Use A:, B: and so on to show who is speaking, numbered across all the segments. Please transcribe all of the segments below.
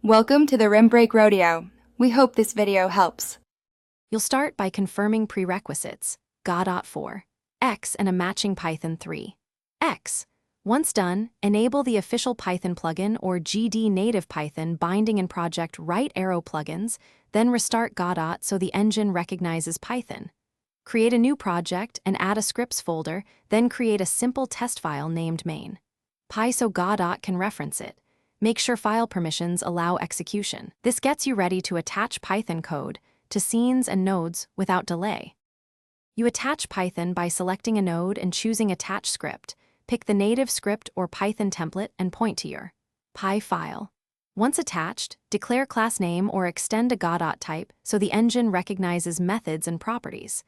A: Welcome to the Rim Break Rodeo. We hope this video helps.
B: You'll start by confirming prerequisites, Godot 4, X and a matching Python 3. X. Once done, enable the official Python plugin or GD native Python binding in project right arrow plugins, then restart Godot so the engine recognizes Python. Create a new project and add a scripts folder, then create a simple test file named main. Py so Godot can reference it. Make sure file permissions allow execution. This gets you ready to attach Python code to scenes and nodes without delay. You attach Python by selecting a node and choosing Attach Script. Pick the native script or Python template and point to your Py file. Once attached, declare class name or extend a Godot type so the engine recognizes methods and properties.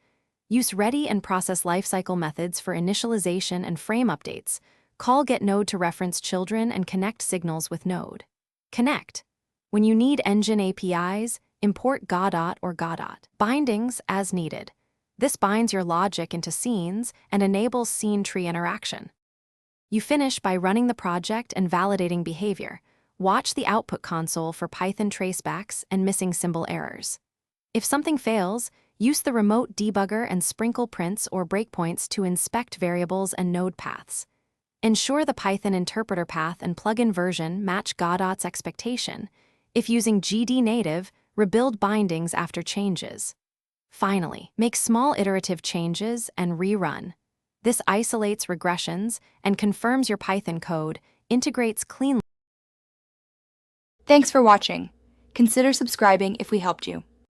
B: Use ready and process lifecycle methods for initialization and frame updates. Call getNode to reference children and connect signals with node. Connect. When you need engine APIs, import Godot or Godot bindings as needed. This binds your logic into scenes and enables scene tree interaction. You finish by running the project and validating behavior. Watch the output console for Python tracebacks and missing symbol errors. If something fails, use the remote debugger and sprinkle prints or breakpoints to inspect variables and node paths. Ensure the Python interpreter path and plugin version match Godot's expectation. If using GD native, rebuild bindings after changes. Finally, make small iterative changes and rerun. This isolates regressions and confirms your Python code integrates cleanly.
A: Thanks for watching. Consider subscribing if we helped you.